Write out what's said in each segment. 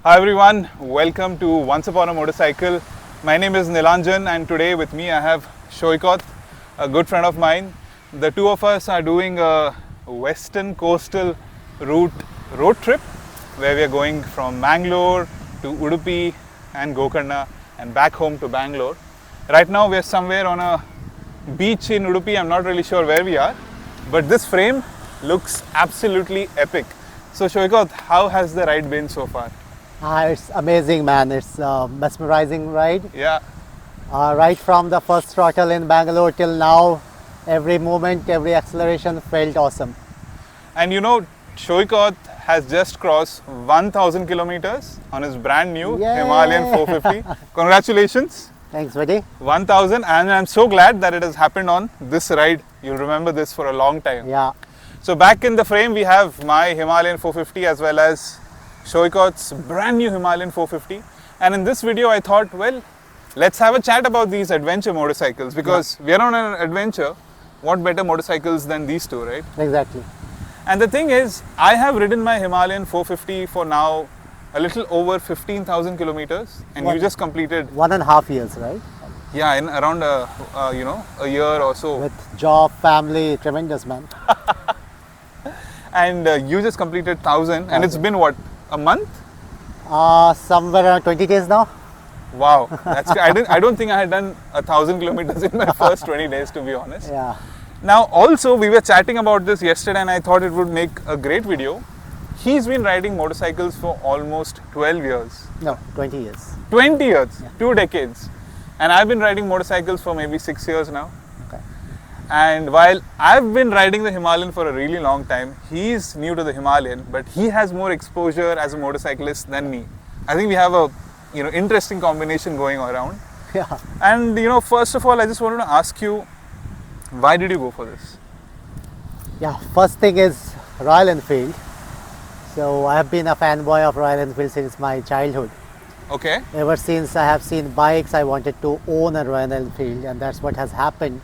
Hi everyone, welcome to Once Upon a Motorcycle. My name is Nilanjan and today with me I have Shoikot, a good friend of mine. The two of us are doing a western coastal route road trip where we are going from Mangalore to Udupi and Gokarna and back home to Bangalore. Right now we are somewhere on a beach in Udupi. I'm not really sure where we are, but this frame looks absolutely epic. So Shoikot, how has the ride been so far? It's amazing, man. It's a mesmerizing ride. Yeah. Right from the first throttle in Bangalore till now, every movement, every acceleration felt awesome. And you know, Shoikot has just crossed 1,000 kilometers on his brand new Yay! Himalayan 450. Congratulations. Thanks, buddy. 1,000, and I'm so glad that it has happened on this ride. You'll remember this for a long time. Yeah. So back in the frame, we have my Himalayan 450 as well as Shoikot's brand new Himalayan 450. And in this video, I thought, well, let's have a chat about these adventure motorcycles because we are on an adventure. What better motorcycles than these two, right? Exactly. And the thing is, I have ridden my Himalayan 450 for now a little over 15,000 kilometers, and you just completed 1.5 years, right? yeah, in around a year or so. With job, family, tremendous, man. And you just completed 1,000, and it's been what, a month? Somewhere around 20 days now. Wow, that's I don't think I had done 1,000 kilometers in my first 20 days, to be honest. Yeah. Now, also we were chatting about this yesterday, and I thought it would make a great video. He's been riding motorcycles for almost 12 years. No, 20 years. 20 years, 2 decades. And I've been riding motorcycles for maybe 6 years now. Okay. And while I've been riding the Himalayan for a really long time, he's new to the Himalayan, but he has more exposure as a motorcyclist than me. I think we have a interesting combination going around. Yeah. And first of all, I just wanted to ask you, why did you go for this? Yeah. First thing is Royal Enfield. So I have been a fanboy of Royal Enfield since my childhood. Okay. Ever since I have seen bikes, I wanted to own a Royal Enfield, and that's what has happened.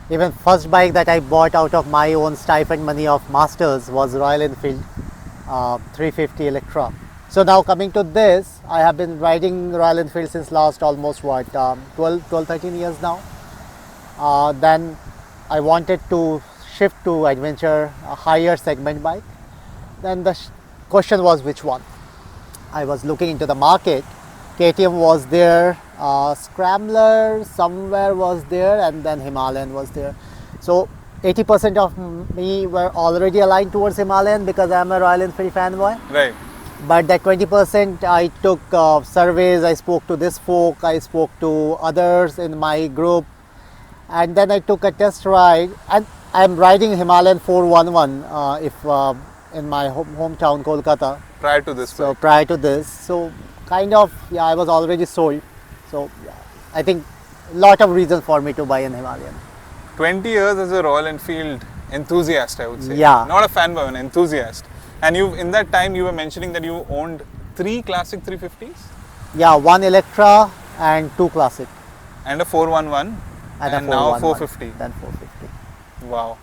Even first bike that I bought out of my own stipend money of masters was Royal Enfield 350 Electra. So now coming to this, I have been riding Royal Enfield since last almost 13 years now. Then I wanted to shift to adventure, a higher segment bike. Then the question was which one. I was looking into the market. KTM was there, Scrambler somewhere was there, and then Himalayan was there. So 80% of me were already aligned towards Himalayan because I am a Royal Enfield fanboy. Right. But that 20% I took surveys, I spoke to this folk, I spoke to others in my group, and then I took a test ride, and I'm riding Himalayan 411 in my hometown Kolkata. Prior to this. So prior to this, so kind of, yeah, I was already sold. So yeah, I think a lot of reasons for me to buy an Himalayan. 20 years as a Royal Enfield enthusiast, I would say. Yeah. Not a fanboy, an enthusiast. And in that time you were mentioning that you owned 3 classic 350s? Yeah, 1 Electra and 2 Classic. And a 411 and now 450. Then 450. Wow.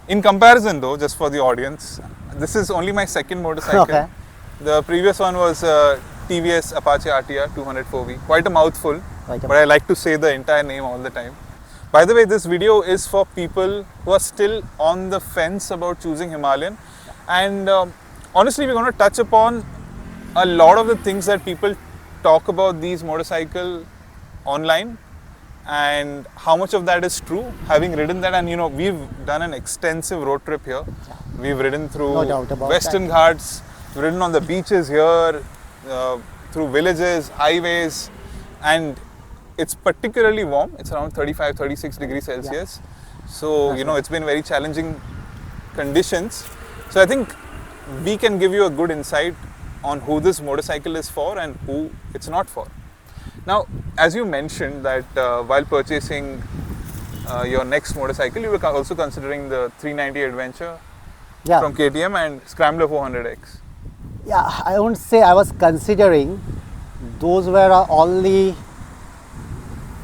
In comparison though, just for the audience, this is only my second motorcycle. Okay. The previous one was TVS Apache RTR 204V. Quite a mouthful, but I like to say the entire name all the time. By the way, this video is for people who are still on the fence about choosing Himalayan. And honestly, we're going to touch upon a lot of the things that people talk about these motorcycles online and how much of that is true, having ridden that. And we've done an extensive road trip here. We've ridden through Western Ghats, we've ridden on the beaches here, through villages, highways, and it's particularly warm. It's around 35, 36 degrees Celsius. Yeah. So, it's been very challenging conditions. So I think we can give you a good insight on who this motorcycle is for and who it's not for. Now, as you mentioned that while purchasing your next motorcycle, you were also considering the 390 Adventure from KTM and Scrambler 400X. Yeah, I won't say I was considering. Those were only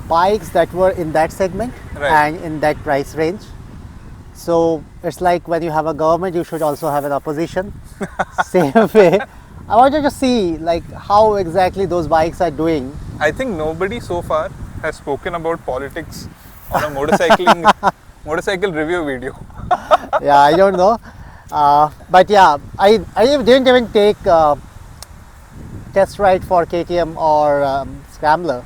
bikes that were in that segment and in that price range. So it's like when you have a government, you should also have an opposition. Same way, I wanted to see like how exactly those bikes are doing. I think nobody so far has spoken about politics on a motorcycle review video. Yeah, I don't know. But yeah, I didn't even take test ride for KTM or Scrambler.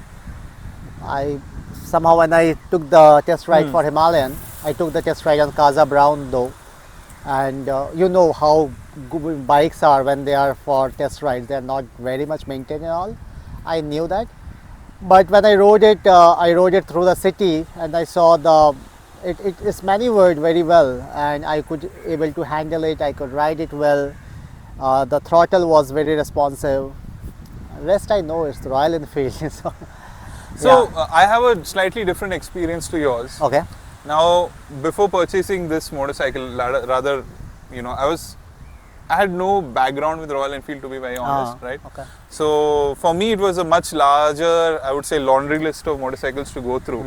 I somehow when I took the test ride for Himalayan, I took the test ride on Casa Brown though, and you know how good bikes are when they are for test rides. They are not very much maintained and all. I knew that, but when I rode it through the city, and I saw it is maneuvered very well, and I could able to handle it. I could ride it well. The throttle was very responsive. Rest I know, it's the Royal Enfield. So I have a slightly different experience to yours. Okay. Now, before purchasing this motorcycle, rather, I had no background with Royal Enfield, to be very honest, right? Okay. So for me, it was a much larger, I would say, laundry list of motorcycles to go through,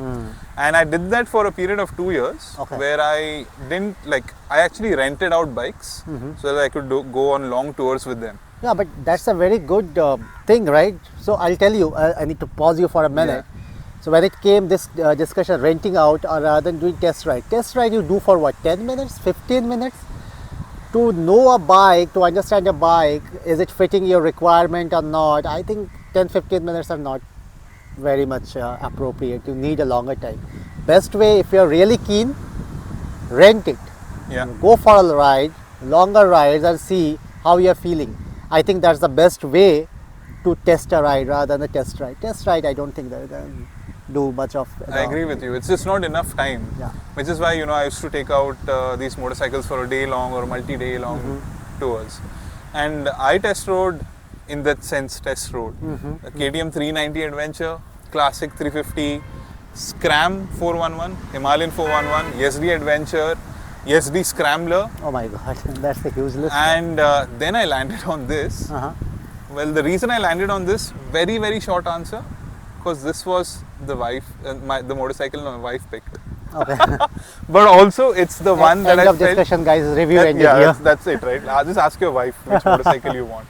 and I did that for a period of 2 years, where I actually rented out bikes so that I could go on long tours with them. Yeah, but that's a very good thing, right? So I'll tell you, I need to pause you for a minute. Yeah. So when it came this discussion, renting out or rather than doing test ride you do for what, 10 minutes, 15 minutes? To know a bike, to understand a bike, is it fitting your requirement or not? I think 10-15 minutes are not very much appropriate. You need a longer time. Best way, if you're really keen, rent it. Yeah. Go for a ride, longer rides, and see how you're feeling. I think that's the best way to test a ride rather than a test ride. Test ride, I don't think that can do much of. I agree with you. It's just not enough time. Yeah. Which is why I used to take out these motorcycles for a day long or multi-day long tours, and I test rode in that sense. Test rode a KTM 390 Adventure, Classic 350, Scram 411, Himalayan 411, SD Adventure, SD Scrambler. Oh my God, that's a huge list. And then I landed on this. Well, the reason I landed on this, very, very short answer, because this was the wife, the motorcycle my wife picked. Okay. But also, it's the one that I End of felt. discussion, guys. Review that- ended yeah, here. that's it, right? I'll just ask your wife which motorcycle you want.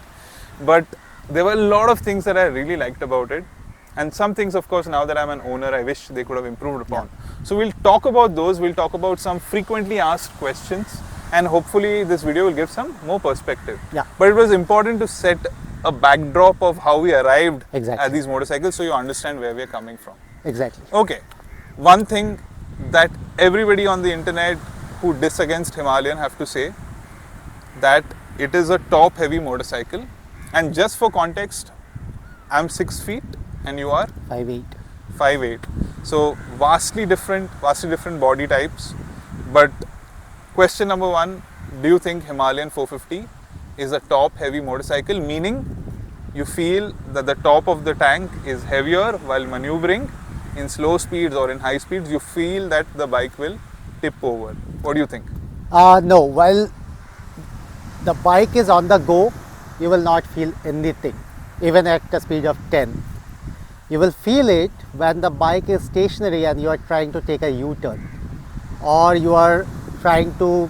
But there were a lot of things that I really liked about it, and some things, of course, now that I'm an owner, I wish they could have improved upon. So we'll talk about those. We'll talk about some frequently asked questions, and hopefully this video will give some more perspective. Yeah. But it was important to set a backdrop of how we arrived Exactly. at these motorcycles, so you understand where we're coming from. Exactly. Okay, one thing that everybody on the internet who diss against Himalayan have to say, that it is a top heavy motorcycle, and just for context, I'm 6 feet and you are 5'8". 5'8". So vastly different body types. But question number one, do you think Himalayan 450 is a top heavy motorcycle, meaning you feel that the top of the tank is heavier while maneuvering in slow speeds or in high speeds, you feel that the bike will tip over? What do you think? No, while the bike is on the go, you will not feel anything, even at the speed of 10. You will feel it when the bike is stationary and you are trying to take a U-turn, or you are trying to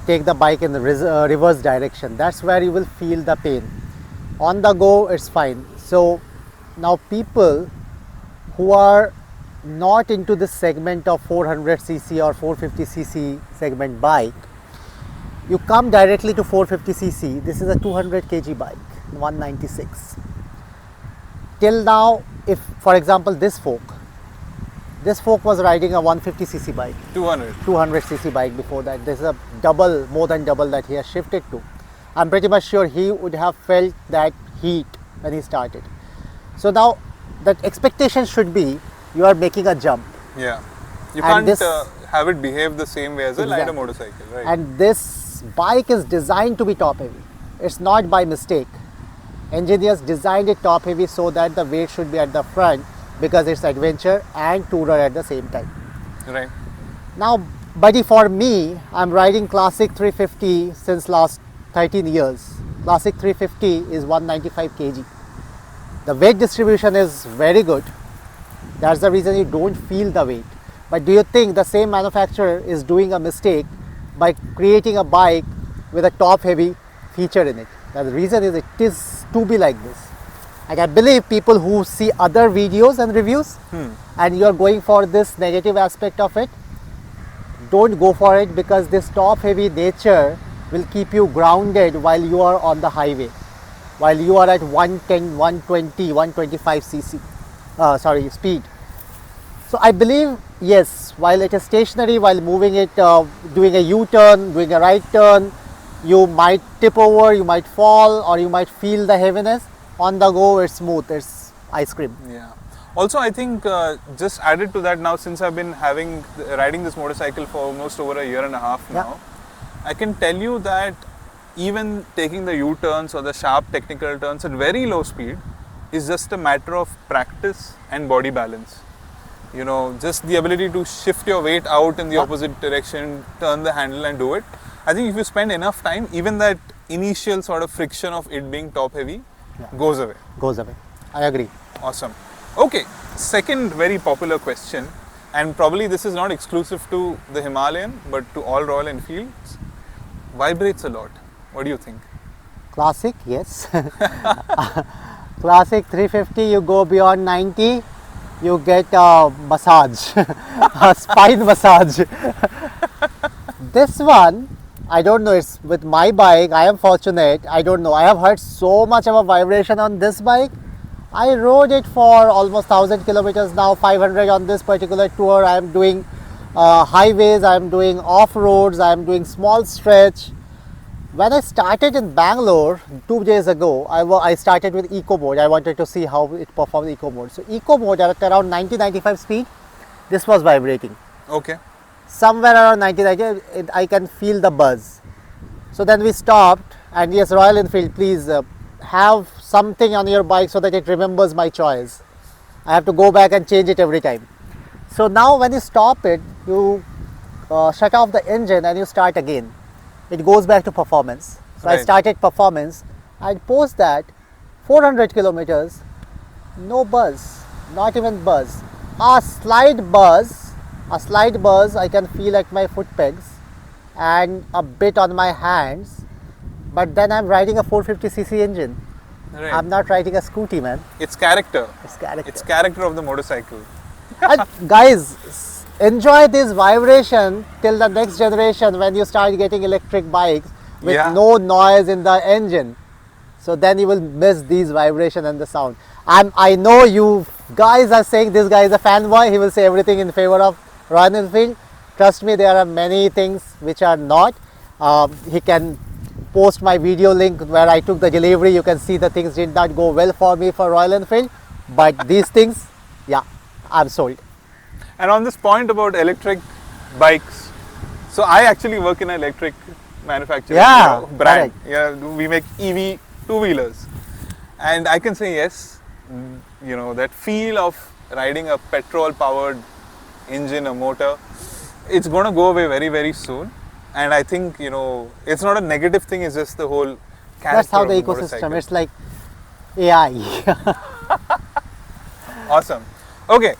take the bike in the reverse direction. That's where you will feel the pain. On the go, it's fine. So now people who are not into this segment of 400cc or 450cc segment bike, you come directly to 450cc. This is a 200 kg bike, 196. Till now, if for example this folk was riding a 150cc bike, 200cc bike before that. This is a double, more than double that he has shifted to. I'm pretty much sure he would have felt that heat when he started. So now that expectation should be you are making a jump. Yeah. You And can't this- have it behave the same way as a lighter Exactly. motorcycle, right? And this bike is designed to be top heavy. It's not by mistake. Engineers designed it top heavy so that the weight should be at the front, because it's adventure and tourer at the same time. Right. Now, buddy, for me, I'm riding Classic 350 since last 13 years. Classic 350 is 195 kg. The weight distribution is very good. That's the reason you don't feel the weight. But do you think the same manufacturer is doing a mistake by creating a bike with a top heavy feature in it? The reason is it is to be like this. And I believe people who see other videos and reviews and you are going for this negative aspect of it, don't go for it, because this top heavy nature will keep you grounded while you are on the highway, while you are at 110, 120, 125 cc speed. So I believe, yes, while it is stationary, while moving it, doing a U-turn, doing a right turn, you might tip over, you might fall, or you might feel the heaviness. On the go, it's smooth, it's ice cream. Yeah. Also, I think just added to that now, since I've been riding this motorcycle for almost over a year and a half now, I can tell you that even taking the U-turns or the sharp technical turns at very low speed is just a matter of practice and body balance. You know, just the ability to shift your weight out in the opposite direction, turn the handle and do it. I think if you spend enough time, even that initial sort of friction of it being top heavy goes away. Goes away. I agree. Awesome. Okay, second very popular question, and probably this is not exclusive to the Himalayan, but to all Royal Enfields. Vibrates a lot. What do you think? Classic, yes. Classic 350, you go beyond 90, you get a massage, a spine massage. This one, I don't know, it's with my bike, I am fortunate, I don't know, I have heard so much of a vibration on this bike. I rode it for almost 1000 kilometers now, 500 on this particular tour. I am doing highways, I am doing off-roads, I am doing small stretch. When I started in Bangalore 2 days ago, I started with eco mode. I wanted to see how it performs eco mode. So eco mode at around 90-95 speed, this was vibrating. Okay. Somewhere around 90, I can feel the buzz. So then we stopped, and yes, Royal Enfield, please have something on your bike so that it remembers my choice. I have to go back and change it every time. So now when you stop it, you shut off the engine and you start again. It goes back to performance. So I started performance, and post that 400 kilometers, no buzz, not even buzz. A slight buzz I can feel at my foot pegs and a bit on my hands, but then I'm riding a 450cc engine. Right. I'm not riding a scooty, man. It's character. It's character. It's character of the motorcycle. And guys, enjoy this vibration till the next generation when you start getting electric bikes with no noise in the engine. So then you will miss these vibration and the sound. I know you guys are saying this guy is a fanboy. He will say everything in favor of Royal Enfield. Trust me, there are many things which are not. He can post my video link where I took the delivery. You can see the things did not go well for me for Royal Enfield. But these things, yeah, I'm sold. And on this point about electric bikes, so I actually work in an electric manufacturing brand. Correct. Yeah, we make EV two-wheelers, and I can say yes, you know, that feel of riding a petrol-powered engine, a motor, it's going to go away very, very soon. And I think, you know, it's not a negative thing, it's just the whole character. That's how the of ecosystem, it's like AI. Awesome. Okay.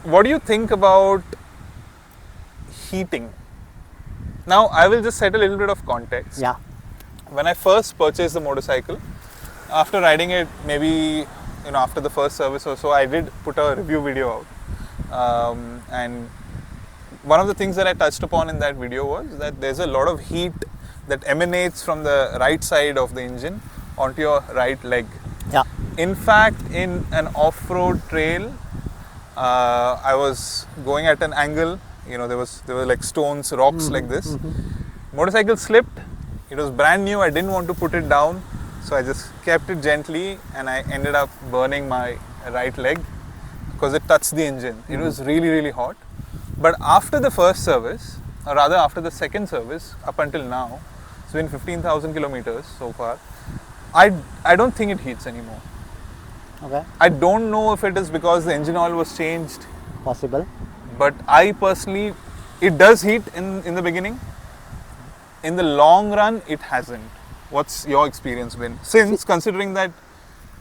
What do you think about heating? Now, I will just set a little bit of context. Yeah. When I first purchased the motorcycle, after riding it, maybe, you know, after the first service or so, I did put a review video out. And one of the things that I touched upon in that video was that there's a lot of heat that emanates from the right side of the engine onto your right leg. Yeah. In fact, in an off-road trail, I was going at an angle, you know, there were like stones, rocks like this. Motorcycle slipped. It was brand new. I didn't want to put it down, so I just kept it gently, and I ended up burning my right leg because it touched the engine. It was really, really hot. But after the first service, or rather after the second service, up until now, it's been 15,000 kilometers so far, I don't think it heats anymore. Okay. I don't know if it is because the engine oil was changed. Possible. But I personally, it does heat in the beginning. In the long run, it hasn't. What's your experience been? Since considering that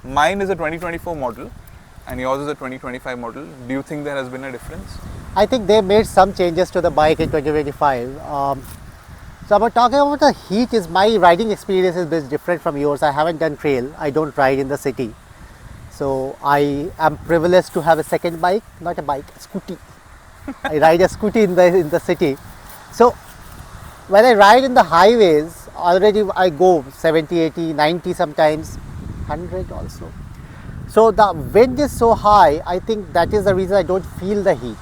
mine is a 2024 model and yours is a 2025 model, do you think there has been a difference? I think they made some changes to the bike in 2025. So about talking about the heat is my riding experience is a bit different from yours. I haven't done trail. I don't ride in the city. So I am privileged to have a second bike, not a bike, a scooty. I ride a scooty in the city. So when I ride in the highways, already I go 70, 80, 90 sometimes, 100 also. So the wind is so high, I think that is the reason I don't feel the heat.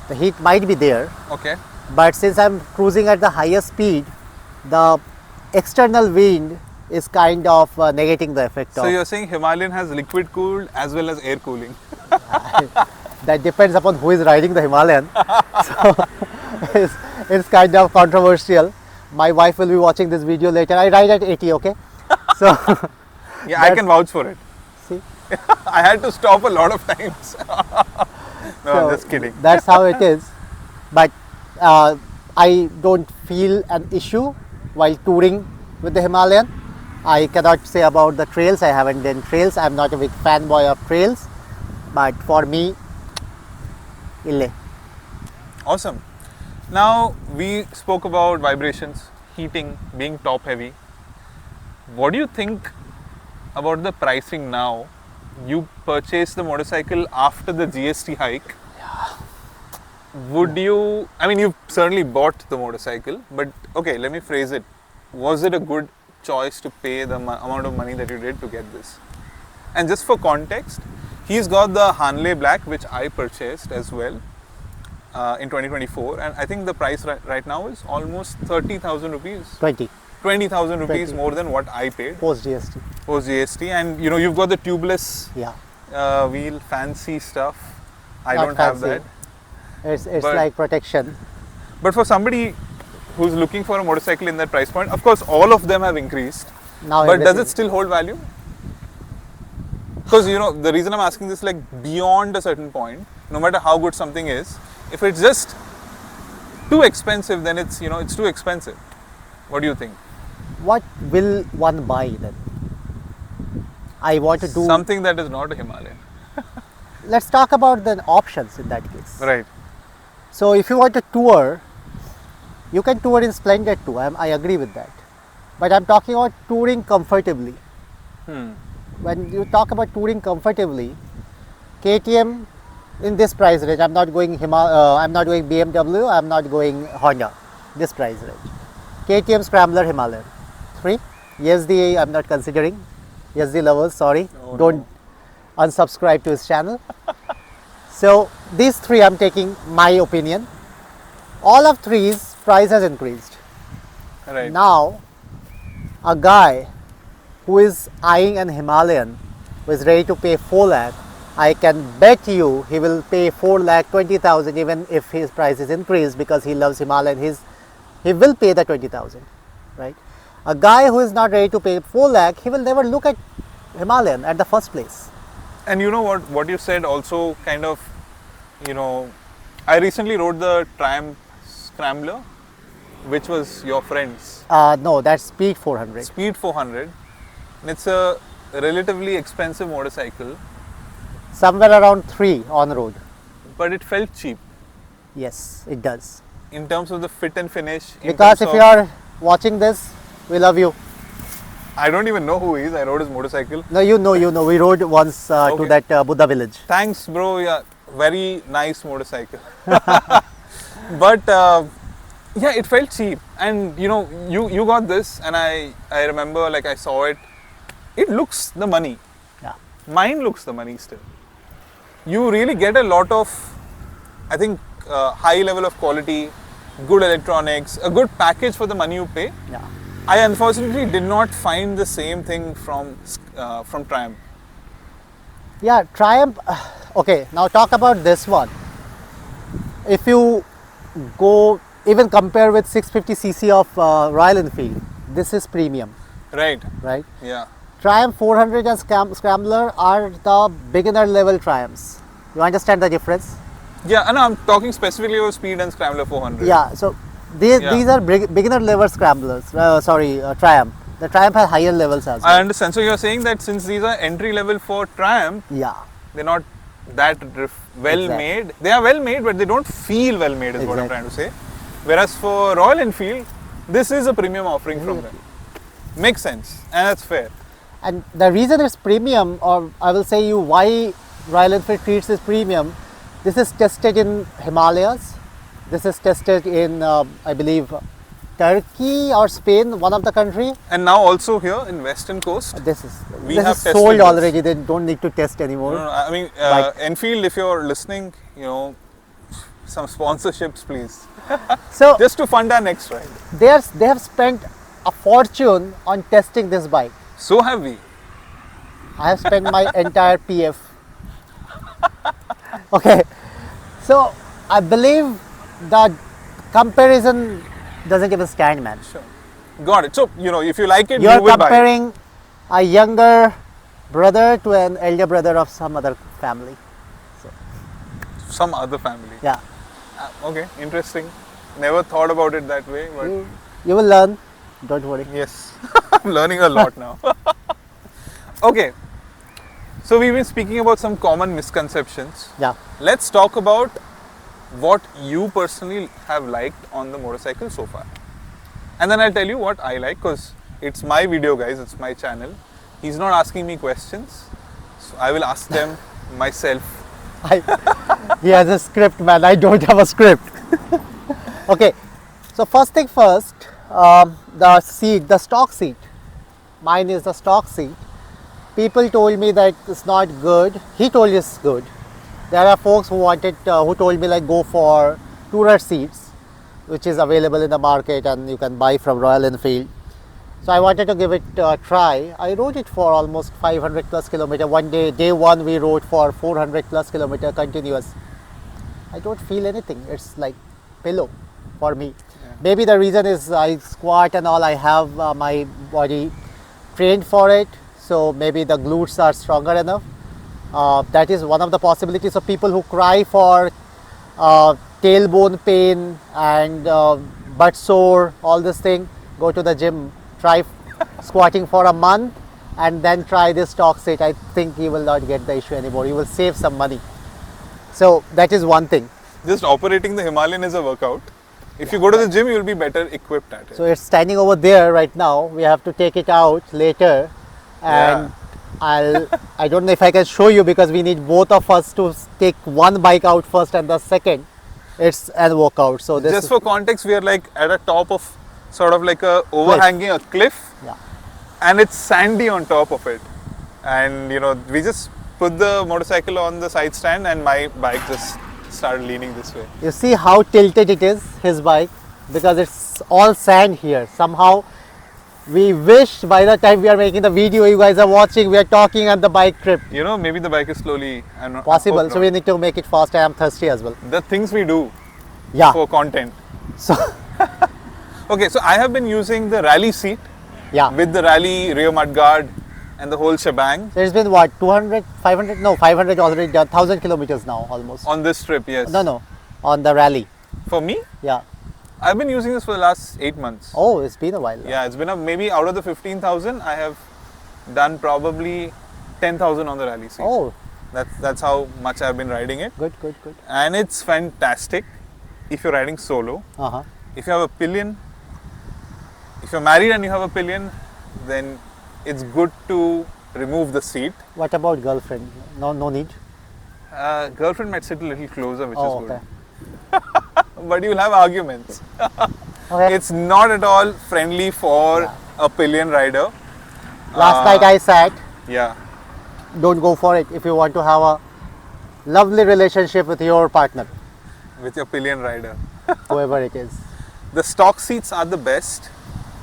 The heat might be there, Okay. but since I'm cruising at the highest speed, the external wind is kind of negating the effect So of. you're saying Himalayan has liquid cooled as well as air cooling. That depends upon who is riding the Himalayan. So it's kind of controversial. My wife will be watching this video later. I ride at 80, okay? So Yeah, I can vouch for it. see, I had to stop a lot of times. No, I'm just kidding. that's how it is. But I don't feel an issue while touring with the Himalayan. I cannot say about the trails. I haven't done trails. I'm not a big fanboy of trails. But for me, ille. Awesome. Now we spoke about vibrations, heating, being top heavy. What do you think about the pricing now? You purchased the motorcycle after the GST hike. Would you, I mean, you've certainly bought the motorcycle, but okay, let me phrase it. Was it a good choice to pay the amount of money that you did to get this? And just for context, he's got the Hanley Black, which I purchased as well in 2024, and I think the price right now is almost 30,000 rupees. 20,000 rupees 20. more than what I paid Post GST. post GST. And you know, you've got the tubeless Yeah. wheel, fancy stuff. I Not don't have fancy. that. It's But- like protection. But for somebody who's looking for a motorcycle in that price point, of course, all of them have increased. Now But does everything- it still hold value? Because you know, the reason I'm asking this, like beyond a certain point, no matter how good something is, if it's just too expensive, then it's, you know, it's too expensive. What do you think? What will one buy then? I want to do. Something that is not a Himalayan. Let's talk about the options in that case. Right. So if you want to tour, you can tour in Splendid too. I agree with that. But I'm talking about touring comfortably. When you talk about touring comfortably, KTM in this price range. I'm not going I'm not going BMW. I'm not going Honda. This price range. KTM Scrambler Himalayan. 3. Yazdi I'm not considering. Yazdi lovers, sorry. Oh, Don't unsubscribe to his channel. So these 3 I'm taking my opinion. All of 3's price has increased. Right. Now, a guy who is eyeing an Himalayan, who is ready to pay 4 lakh, I can bet you he will pay 4 lakh 20,000 even if his price is increased because he loves Himalayan. He will pay the 20,000, right? A guy who is not ready to pay 4 lakh, he will never look at Himalayan at the first place. And you know what you said also kind of, you know, I recently rode the Triumph Scrambler, which was your friend's. No, that's Speed 400. Speed 400. And it's a relatively expensive motorcycle, Somewhere around 3 on road. but it felt cheap Yes, it does. in terms of the fit and finish. in Because terms if you of- are watching this, we love you. I don't even know who he is. I rode his motorcycle. No, you know. We rode once to Okay. that Buddha village. Thanks, bro. Yeah, very nice motorcycle. But yeah, it felt cheap. And you know, you got this, and I remember like I saw it. It looks the money. Yeah. Mine looks the money still. You really get a lot of, I think, high level of quality, good electronics, a good package for the money you pay. Yeah. I unfortunately did not find the same thing from Triumph. Yeah, Triumph. Okay, now talk about this one. If you go even compare with 650cc of Royal Enfield, this is premium, Right. right? Yeah. Triumph 400 and Scrambler are the beginner level Triumphs. You understand the difference? Yeah, and I'm talking specifically about Speed and Scrambler 400. Yeah, so these Yeah. are beginner level Scramblers, Triumph. The Triumph has higher levels as well. I understand. So you're saying that since these are entry level for Triumph, Yeah, they're not that well Exactly. made. They are well made, but they don't feel well made, is what I'm Exactly. trying to say. Whereas for Royal Enfield, This is a premium offering from them. Makes sense, and that's fair. And the reason it's premium, or I will say you why Royal Enfield treats this premium, this is tested in Himalayas. This is tested in, I believe, Turkey or Spain, one of the country. And now also here in Western Coast. This is We this have is tested sold this. already. They don't need to test anymore. No, I mean, Enfield, if you're listening, some sponsorships, please. So Just to fund our next ride. they have spent a fortune on testing this bike. So have we. I have spent my entire PF. Okay, so I believe the comparison doesn't even stand, man. Sure. Got it. So, if you like it, You are you will buy it. comparing a younger brother to an elder brother of some other family. Some other family. Yeah, Okay, interesting. Never thought about it that way, but you will learn. Don't worry. yes, I'm learning a lot now. Okay, so we've been speaking about some common misconceptions. Yeah. Let's talk about what you personally have liked on the motorcycle so far. And then I'll tell you what I like, because it's my video, guys, it's my channel. He's not asking me questions, so I will ask them myself. He has a script, man. I don't have a script. Okay, so first thing first, the seat, the stock seat. Mine is the stock seat. People told me that it's not good. He told it's good. There are folks who told me like go for tourer seats, which is available in the market and you can buy from Royal Enfield. So I wanted to give it a try. I rode it for almost 500 plus kilometer. One day one we rode for 400 plus kilometer continuous. I don't feel anything. It's like pillow for me. Yeah. Maybe the reason is I squat and all. I have my body trained for it. So maybe the glutes are stronger enough. That is one of the possibilities of people who cry for tailbone pain and butt sore, all this thing. Go to the gym, try squatting for a month and then try this stock seat. I think you will not get the issue anymore. You will save some money. So that is one thing. Just operating the Himalayan is a workout. If you go to the gym, you'll be better equipped at it. So it's standing over there right now. We have to take it out later, and I don't know if I can show you because we need both of us to take one bike out first and the second. It's a workout. So this Just for context, we are like at a top of sort of like a overhanging a cliff, Yeah. and it's sandy on top of it. And we just put the motorcycle on the side stand, and my bike just started leaning this way. You see how tilted it is, his bike, because it's all sand here. Somehow we wish by the time we are making the video, you guys are watching, we are talking and the bike tripped. Maybe the bike is slowly Possible. I hope So not. we need to make it fast. I am thirsty as well. The things we do Yeah. for content. So Okay, so I have been using the rally seat yeah. with the rally rear mudguard and the whole shebang There's been what, 200, 500? No, 500 already done. 1,000 kilometers now almost. on this trip. Yes. No, on the rally. For me, Yeah. I've been using this for the last 8 months. Oh, it's been a while. Yeah, it's been maybe out of the 15,000, I have done probably 10,000 on the rally seat. Oh, That's how much I've been riding it, good. and it's fantastic if you're riding solo. Uh-huh. If you have a pillion, if you're married and you have a pillion, then it's good to remove the seat. What about girlfriend? No need. Girlfriend might sit a little closer, which Oh, is okay. good. But you'll have arguments. Okay. It's not at all friendly for a pillion rider. Last night I sat. Yeah. Don't go for it if you want to have a lovely relationship with your partner, With your pillion rider. whoever it is. The stock seats are the best.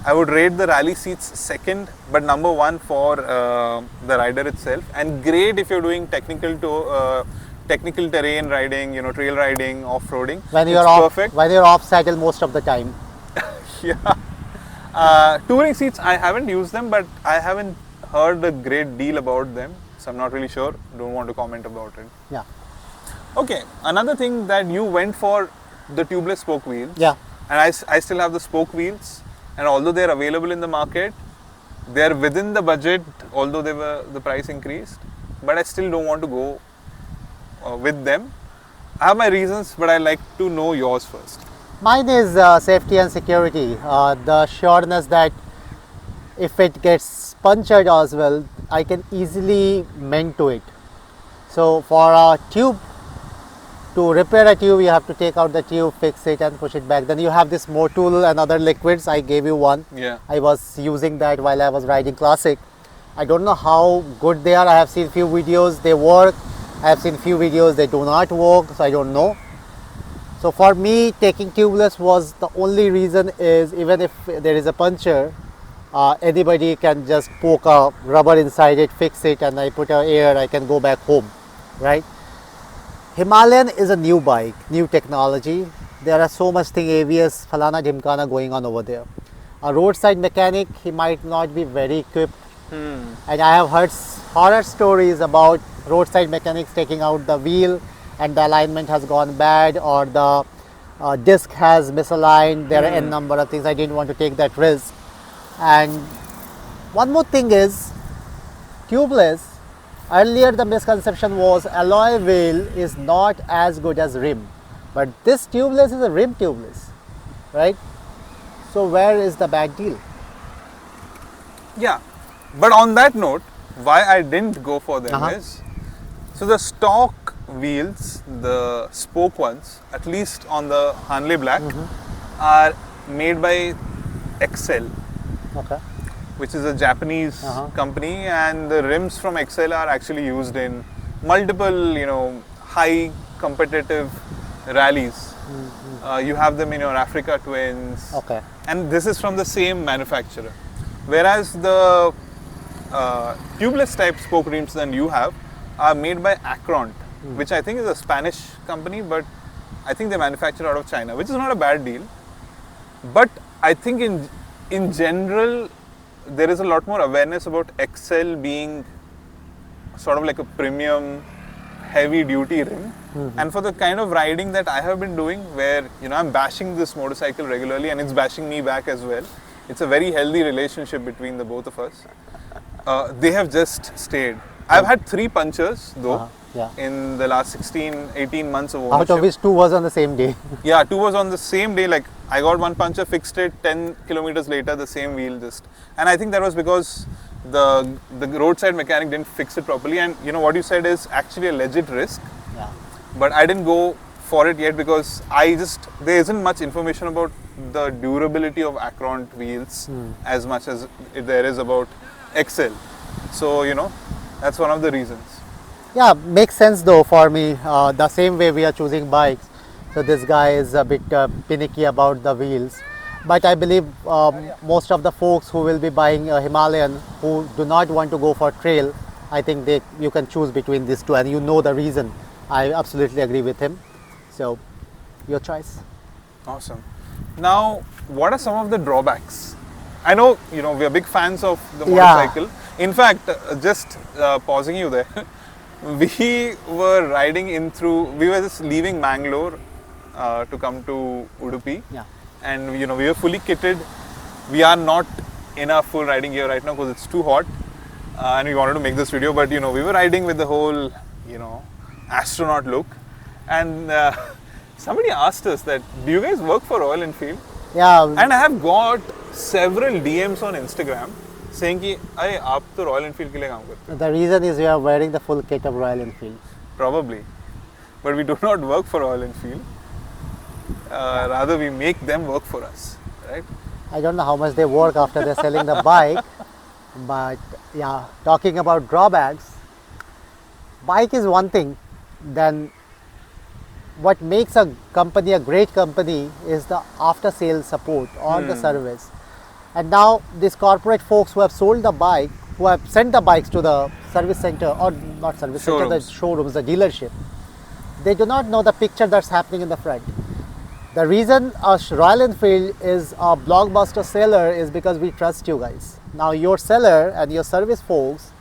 I would rate the rally seats second, but number one for the rider itself. And great if you're doing technical terrain riding, trail riding, off-roading. When It's you're off, perfect. when you're off saddle most of the time. Yeah. Touring seats, I haven't used them, but I haven't heard a great deal about them. So I'm not really sure. Don't want to comment about it. Yeah. Okay. Another thing that you went for the tubeless spoke wheels. Yeah. And I still have the spoke wheels. And although they're available in the market, they're within the budget, although the price increased. But I still don't want to go with them. I have my reasons, but I like to know yours first. Mine is safety and security. The sureness that if it gets punctured as well, I can easily mend to it. So for a tube, to repair a tube, you have to take out the tube, fix it and push it back. Then you have this Motul and other liquids. I gave you one. Yeah. I was using that while I was riding Classic. I don't know how good they are. I have seen few videos, they work. I have seen few videos, they do not work. So I don't know. So for me, taking tubeless was the only reason is even if there is a puncture, anybody can just poke a rubber inside it, fix it, and I put air, I can go back home, right? Himalayan is a new bike, new technology. There are so much thing ABS, falana dhimkana going on over there. A roadside mechanic, he might not be very equipped. And I have heard horror stories about roadside mechanics taking out the wheel and the alignment has gone bad or the disc has misaligned. There are n number of things. I didn't want to take that risk. And one more thing is tubeless. Earlier the misconception was alloy wheel is not as good as rim, but this tubeless is a rim tubeless, right? So where is the bad deal? Yeah, but on that note, why I didn't go for them is, so the stock wheels, the spoke ones, at least on the Hanley Black, are made by Excel. Okay. Which is a Japanese company, and the rims from Excel are actually used in multiple, high competitive rallies. You have them in your Africa Twins, and this is from the same manufacturer. Whereas the tubeless type spoke rims that you have are made by Acront, which I think is a Spanish company, but I think they manufacture out of China, which is not a bad deal. But I think in general, there is a lot more awareness about Excel being sort of like a premium heavy duty rim. And for the kind of riding that I have been doing, where I'm bashing this motorcycle regularly and it's bashing me back as well, it's a very healthy relationship between the both of us. They have just stayed. I've had 3 punctures though in the last 16-18 months of ownership. Out of which 2 was on the same day. Yeah, 2 was on the same day. Like I got one puncture, fixed it, 10 kilometers later the same wheel just. And I think that was because the roadside mechanic didn't fix it properly. And what you said is actually a legit risk. Yeah. But I didn't go for it yet because there isn't much information about the durability of Acront wheels as much as there is about Excel. So that's one of the reasons. Yeah, makes sense though for me. The same way we are choosing bikes. So this guy is a bit finicky about the wheels. But I believe most of the folks who will be buying a Himalayan who do not want to go for trail, I think you can choose between these two and the reason. I absolutely agree with him. So your choice. Awesome. Now, what are some of the drawbacks? I know, we are big fans of the motorcycle. Yeah. In fact, just pausing you there, we were we were just leaving Mangalore to come to Udupi. Yeah. And, we were fully kitted. We are not in our full riding gear right now because it's too hot. And we wanted to make this video, but, we were riding with the whole, astronaut look. And somebody asked us that, do you guys work for Royal Enfield? Yeah. And I have got several DMs on Instagram saying कि अरे आप तो Royal Enfield के लिए काम करते हो. The reason is you are wearing the full kit of Royal Enfield. Probably, but we do not work for Royal Enfield. Rather, we make them work for us, right? I don't know how much they work after they're selling the bike, but yeah, talking about drawbacks, bike is one thing. Then what makes a company a great company is the after sales support or the service. And now these corporate folks who have sold the bike, who have sent the bikes to the service center or not service center, the showrooms, the dealership, they do not know the picture that's happening in the front. The reason Royal Enfield is a blockbuster seller is because we trust you guys. Now your seller and your service folks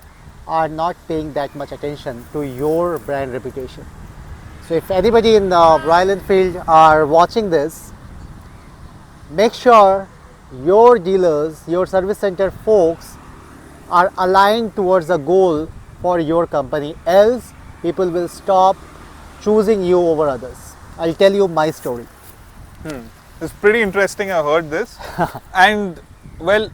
are not paying that much attention to your brand reputation. So if anybody in Royal Enfield are watching this, make sure your dealers, your service center folks are aligned towards a goal for your company, else people will stop choosing you over others. I'll tell you my story. It's pretty interesting. I heard this. And well,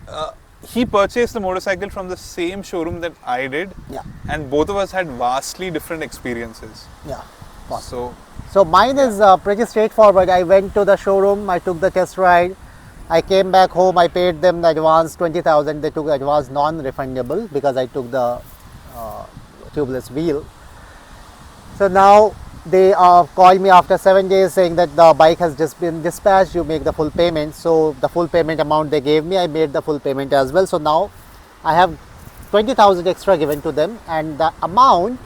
he purchased the motorcycle from the same showroom that I did. Yeah. And both of us had vastly different experiences. Yeah. So mine is pretty straightforward. I went to the showroom, I took the test ride, I came back home, I paid them the advance 20,000. They took advance non-refundable because I took the tubeless wheel. So now they called me after 7 days saying that the bike has just been dispatched, you make the full payment. So the full payment amount they gave me, I made the full payment as well. So now I have 20,000 extra given to them, and the amount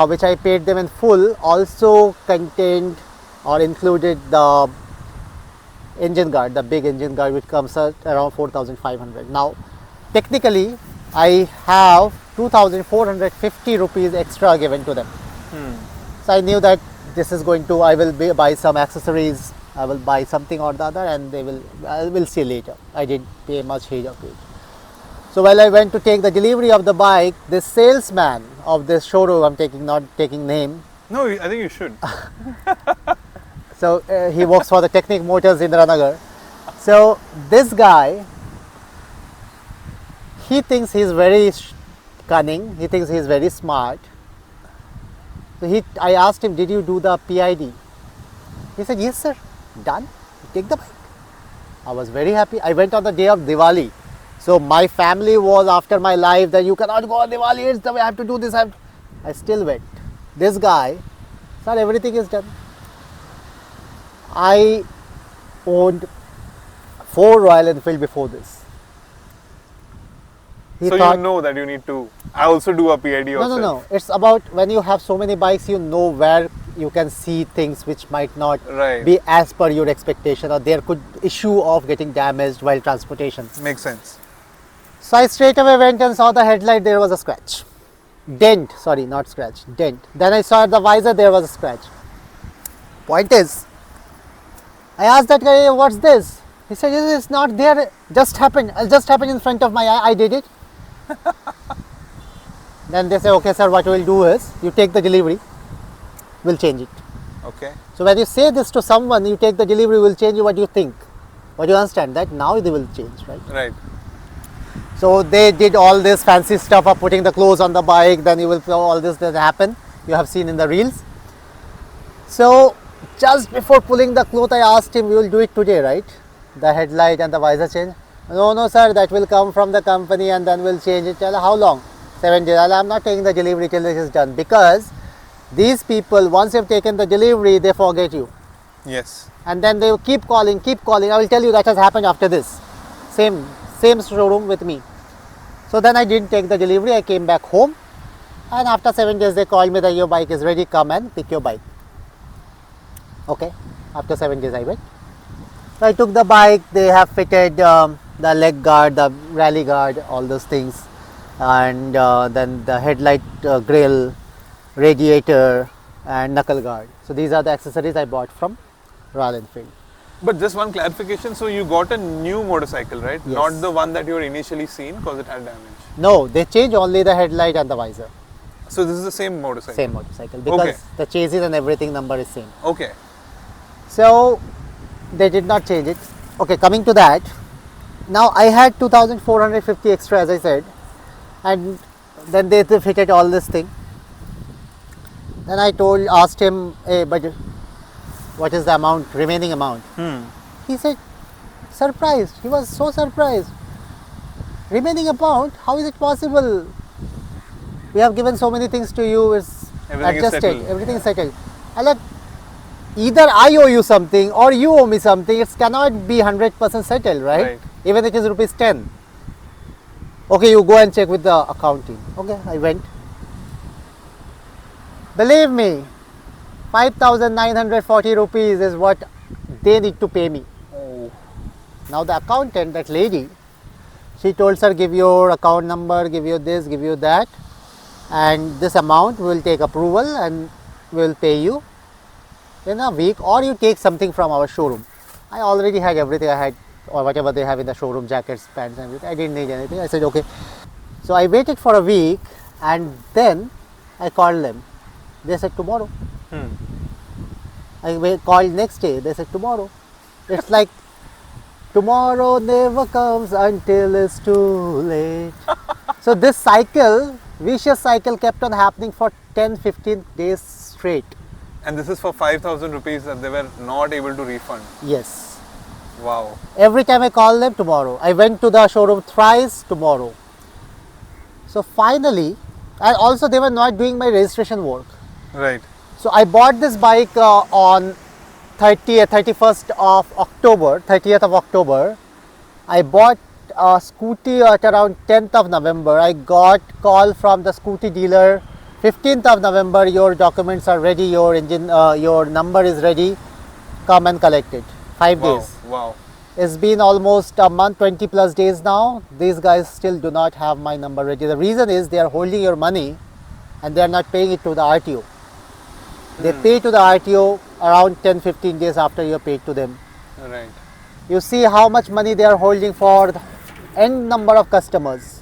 which I paid them in full also contained or included the engine guard, the big engine guard, which comes at around 4,500. Now technically I have 2,450 rupees extra given to them. So I knew that this is going to, I will buy some accessories, I will buy something or the other, and I will see later. I didn't pay much heed of it. So while I went to take the delivery of the bike, this salesman of this showroom, I'm not taking name. no, I think you should. So he works for the Technic Motors in Ranagar. So this guy, he thinks he's very cunning, he thinks he's very smart. So I asked him, did you do the PID? He said, yes sir, done, take the bike. I was very happy. I went on the day of Diwali. So my family was after my life that you cannot go on Diwali, it's the way I have to do this. I still went. This guy, sir, everything is done. I owned 4 Royal Enfield before this. So you know that you need to, I also do a PID yourself. No. It's about when you have so many bikes, you know where you can see things which might not be as per your expectation, or there could issue of getting damaged while transportation. Makes sense. So I straight away went and saw the headlight, there was a scratch. Dent, sorry, not scratch, dent. Then I saw the visor, there was a scratch. Point is, I asked that guy, what's this? He said, it's not there, it just happened in front of my eye, I did it. Then they say, okay sir, what we'll do is, you take the delivery, we'll change it. Okay. So when you say this to someone, you take the delivery, we'll change you, what do you think? What do you understand? That now they will change, right? Right. So they did all this fancy stuff of putting the clothes on the bike, then you will all this that happen, you have seen in the reels. So just before pulling the cloth, I asked him, we will do it today, right? The headlight and the visor change. No sir, that will come from the company and then we'll change it. Tell how long? 7 days. I'm not taking the delivery till this is done, because these people, once you've taken the delivery, they forget you. Yes. And then they keep calling. I will tell you that has happened after this. Same showroom with me. So then I didn't take the delivery, I came back home, and after 7 days they called me that your bike is ready, come and pick your bike. Okay, after 7 days I went. So I took the bike, they have fitted the leg guard, the rally guard, all those things, and then the headlight grill, radiator and knuckle guard. So these are the accessories I bought from Royal Enfield. But just one clarification, so you got a new motorcycle, right? Yes. Not the one that you were initially seen because it had damage. No, they changed only the headlight and the visor. So this is the same motorcycle? Same motorcycle, because the chassis and everything number is same. Okay. So they did not change it. Okay, coming to that, now I had 2,450 extra, as I said, and then they fitted all this thing. Then I asked him, hey, but what is the amount, remaining amount? He said, surprised. He was so surprised. Remaining amount? How is it possible? We have given so many things to you. It's adjusted. Everything is settled. I like, either I owe you something or you owe me something. It cannot be 100% settled, right? Even if it is rupees 10. Okay, you go and check with the accounting. Okay, I went. Believe me, 5,940 rupees is what they need to pay me. Oh. Now the accountant, that lady, she told, sir, give your account number, give you this, give you that, and this amount we will take approval and we will pay you in a week, or you take something from our showroom. I already had everything I had, or whatever they have in the showroom, jackets, pants and everything. I didn't need anything. I said okay. So I waited for a week and then I called them. They said tomorrow. I called next day. They said tomorrow. It's like tomorrow never comes until it's too late. So this cycle, vicious cycle, kept on happening for 10-15 days straight. And this is for 5,000 rupees that they were not able to refund. Yes. Wow. Every time I call them, tomorrow. I went to the showroom thrice, tomorrow. So finally, and also they were not doing my registration work. Right. So I bought this bike on 31st of October. I bought a scooty at around 10th of November. I got call from the scooty dealer 15th of November, your documents are ready, your engine, your number is ready, come and collect it. 5 days. Wow. It's been almost a month, 20 plus days now. These guys still do not have my number ready. The reason is they are holding your money and they are not paying it to the RTO. They pay to the RTO around 10-15 days after you are paid to them. Right. You see how much money they are holding for the n number of customers.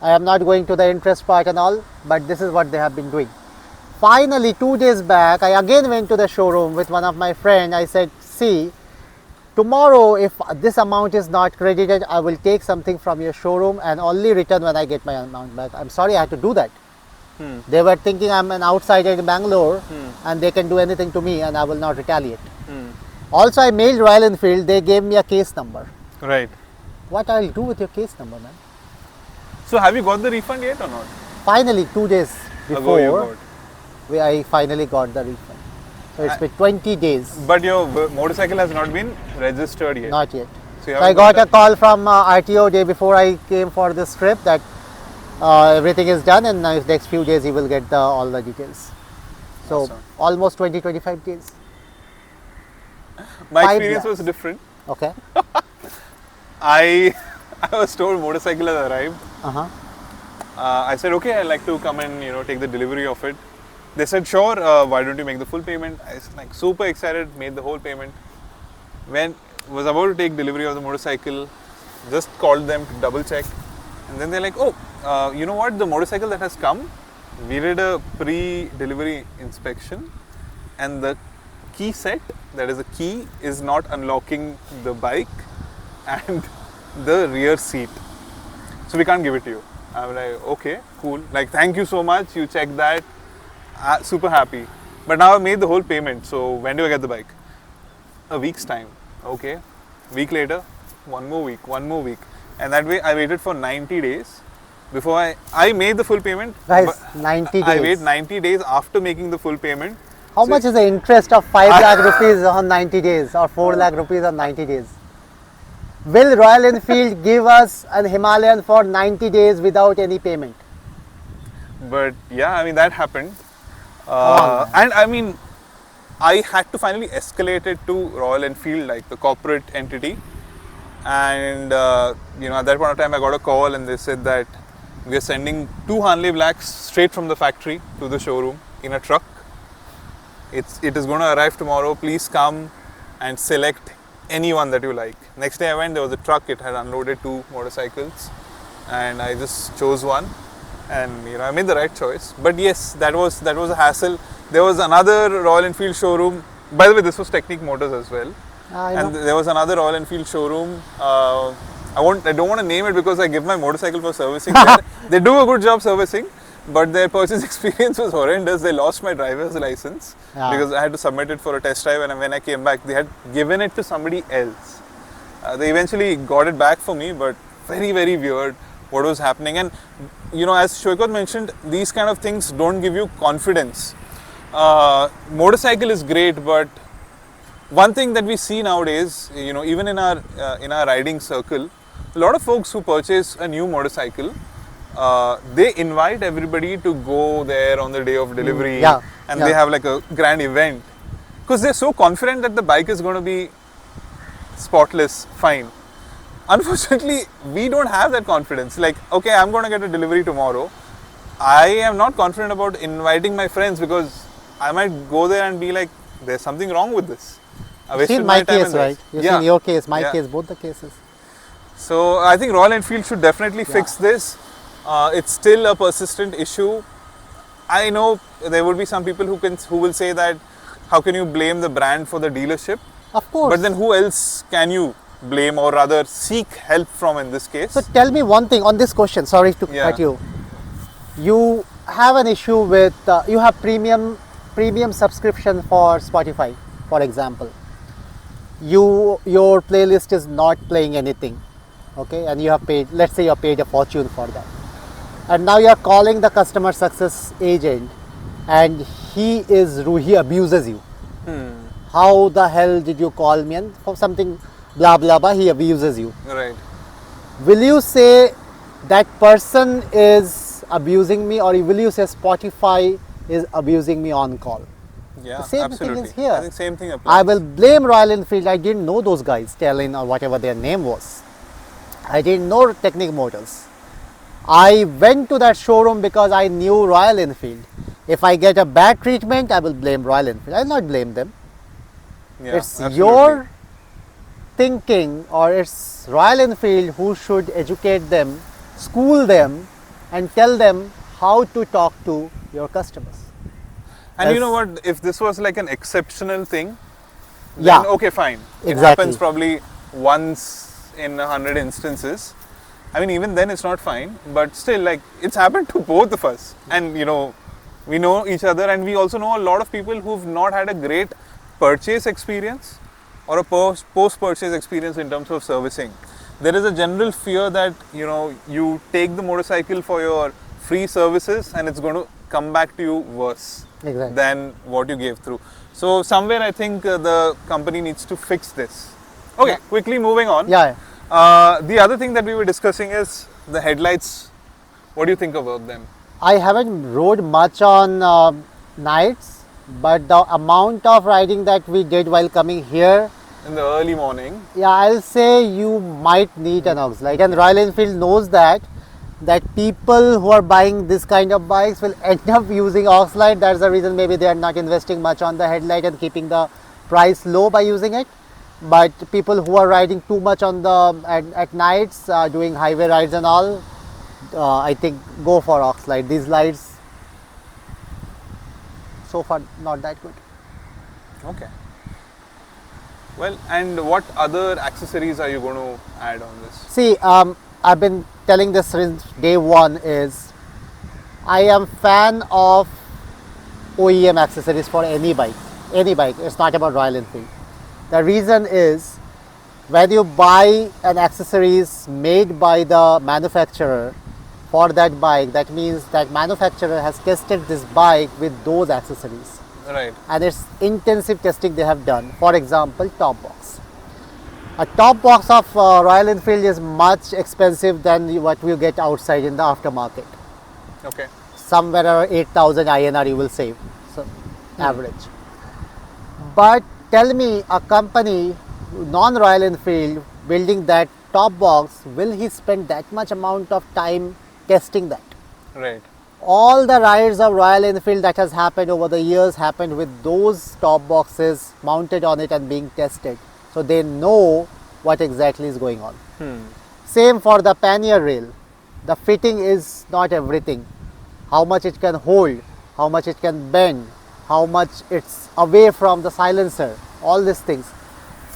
I am not going to the interest part and all, but this is what they have been doing. Finally, 2 days back, I again went to the showroom with one of my friends. I said, see, tomorrow if this amount is not credited, I will take something from your showroom and only return when I get my amount back. I'm sorry I had to do that. They were thinking I'm an outsider in Bangalore and they can do anything to me and I will not retaliate. Also, I mailed Royal Enfield, they gave me a case number. Right. What I'll do with your case number, man? So have you got the refund yet or not? Finally, 2 days Ago you before, I finally got the refund. So it's been 20 days. But your motorcycle has not been registered yet. Not yet. So, I got a call from RTO day before I came for this trip that everything is done and in the next few days you will get all the details. So Awesome. almost 20-25 days. My 5 experience lakhs. was different. Okay. I was told motorcycle has arrived. Uh-huh. I said, okay, I'd like to come and take the delivery of it. They said, sure, why don't you make the full payment? I was like super excited, made the whole payment. When was about to take delivery of the motorcycle, just called them to double check. And then they're like, oh, you know what, the motorcycle that has come, we did a pre-delivery inspection and the key set, that is a key, is not unlocking the bike and the rear seat. So we can't give it to you. I'm like, okay, cool. Like, thank you so much. You checked that. Super happy. But now I've made the whole payment. So when do I get the bike? A week's time. Okay. Week later, one more week. And that way I waited for 90 days before I made the full payment. Guys, 90 days. I wait 90 days after making the full payment. How much is the interest of 5 lakh rupees on 90 days or 4 lakh rupees on 90 days? Will Royal Enfield give us an Himalayan for 90 days without any payment? But yeah, I mean, that happened. And I mean, I had to finally escalate it to Royal Enfield, like the corporate entity. And at that point of time, I got a call and they said that we are sending 2 Harley Blacks straight from the factory to the showroom in a truck. It is going to arrive tomorrow. Please come and select anyone that you like. Next day I went, there was a truck, it had unloaded 2 motorcycles and I just chose one and I made the right choice. But yes, that was a hassle. There was another Royal Enfield showroom, by the way this was Technique Motors as well, and there was another Royal Enfield showroom. I don't want to name it because I give my motorcycle for servicing. They do a good job servicing, but their purchase experience was horrendous. They lost my driver's license because I had to submit it for a test drive, and when I came back they had given it to somebody else. They eventually got it back for me, but very, very weird what was happening. And as Shoykot mentioned, these kind of things don't give you confidence. Motorcycle is great, but one thing that we see nowadays, even in our riding circle, a lot of folks who purchase a new motorcycle, they invite everybody to go there on the day of delivery, they have like a grand event because they're so confident that the bike is going to be spotless, fine. Unfortunately, we don't have that confidence. Like, okay, I'm going to get a delivery tomorrow. I am not confident about inviting my friends because I might go there and be like, there's something wrong with this. You've seen my case, right? You've seen your case, my case, both the cases. So I think Royal Enfield should definitely fix this. It's still a persistent issue. I know there will be some people who will say that how can you blame the brand for the dealership? Of course. But then who else can you blame or rather seek help from in this case? So tell me one thing on this question. Sorry to Yeah. cut you. You have an issue with you have premium subscription for Spotify, for example. Your playlist is not playing anything, okay, and you have paid. Let's say you have paid a fortune for that, and now you are calling the customer success agent, and he abuses you. How the hell did you call me? And for something blah blah blah, he abuses you. Right. Will you say that person is abusing me, or will you say Spotify is abusing me on call? Yeah, The same absolutely. thing is here. I think same thing applies. I will blame Royal Enfield. I didn't know those guys, Talon or whatever their name was. I didn't know Technic Motors. I went to that showroom because I knew Royal Enfield. If I get a bad treatment, I will blame Royal Enfield. I will not blame them. Yeah, It's absolutely. your thinking, or it's Royal Enfield who should educate them, school them, and tell them how to talk to your customers. And you As- know what? If this was like an exceptional thing, then Yeah. okay, fine. It Exactly. happens probably once in 100 instances. I mean, even then it's not fine, but still, like, it's happened to both of us. And you know, we know each other, and we also know a lot of people who've not had a great purchase experience or a post-purchase experience in terms of servicing. There is a general fear that, you know, you take the motorcycle for your free services and it's going to come back to you worse Exactly. than what you gave through. So somewhere I think the company needs to fix this. Okay, Yeah. quickly moving on. Yeah. The other thing that we were discussing is the headlights. What do you think about them? I haven't rode much on nights, but the amount of riding that we did while coming here, In the early morning, yeah, I'll say you might need an aux light, and Royal Enfield knows that people who are buying this kind of bikes will end up using aux light. That's the reason maybe they are not investing much on the headlight and keeping the price low by using it. But people who are riding too much on the at nights, doing highway rides and all, I think go for aux light. These lights so far not that good. okay. Well, and what other accessories are you going to add on this? See, I've been telling this since day one is I am fan of OEM accessories for any bike. Any bike. It's not about Royal Enfield. The reason is when you buy an accessories made by the manufacturer for that bike, that means that manufacturer has tested this bike with those accessories. Right. And it's intensive testing they have done. For example, top box. A top box of Royal Enfield is much expensive than what you get outside in the aftermarket. Okay. Somewhere around 8,000 INR you will save, so average. But tell me, a company non-Royal Enfield building that top box, will he spend that much amount of time testing that? Right. All the rides of Royal Enfield that has happened over the years happened with those top boxes mounted on it and being tested. So they know what exactly is going on. Same for the pannier rail. The fitting is not everything. How much it can hold, how much it can bend, how much it's away from the silencer, all these things.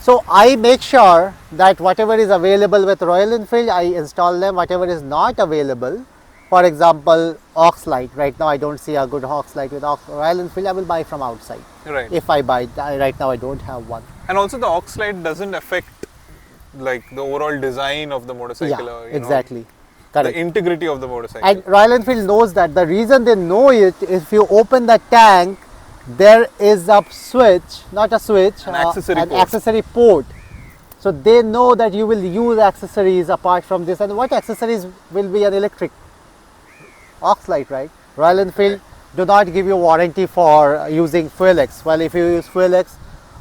So I make sure that whatever is available with Royal Enfield, I install them. Whatever is not available, for example, aux light. Right now I don't see a good aux light with Royal Enfield. I will buy from outside. Right. If I buy, right now I don't have one. And also the aux light doesn't affect like the overall design of the motorcycle. Yeah, or, you know, exactly. the Correct. integrity of the motorcycle. And Royal Enfield knows that. The reason they know it, if you open the tank, there is a switch, not a switch, An accessory an port. accessory port. So they know that you will use accessories apart from this. And what accessories will be an electric? Aux light, right? Royal Enfield do not give you warranty for using Fuel-X. Well, if you use Fuel-X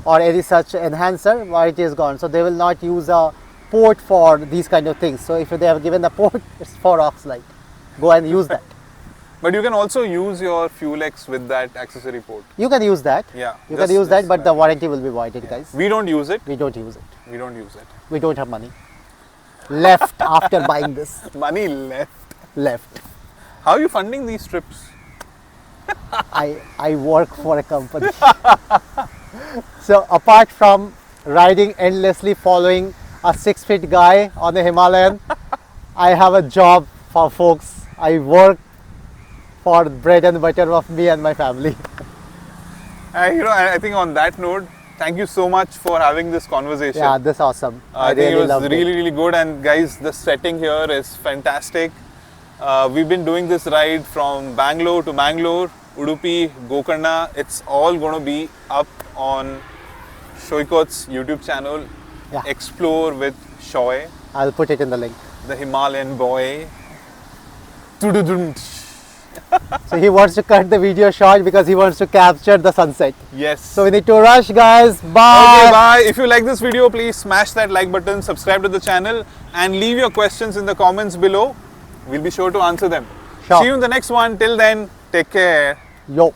or any such enhancer, warranty is gone. So they will not use a port for these kind of things. So if they have given the port, it's for aux light. Go and use that. But you can also use your Fuel-X with that accessory port. You can use that. Yeah. You just- can use that, just but the warranty will be voided, guys. We don't use it. We don't use it. We don't use it. We don't have money left after buying this. Money left. Left. How are you funding these trips? I work for a company. So apart from riding endlessly, following a 6 feet guy on a Himalayan. I have a job for folks. I work for bread and butter of me and my family. I think on that note, thank you so much for having this conversation. Yeah, this is awesome. I think it was loved really good, and guys, the setting here is fantastic. We've been doing this ride from Bangalore to Mangalore, Udupi, Gokarna. It's all going to be up on Shoykot's YouTube channel. Yeah. Explore with Shoy, I'll put it in the link. the Himalayan boy. Tududum. So he wants to cut the video short because he wants to capture the sunset. Yes. So we need to rush, guys. Bye. Okay, bye. If you like this video, please smash that like button, subscribe to the channel, and leave your questions in the comments below. We'll be sure to answer them. Sure. See you in the next one. Till then, take care. Yo.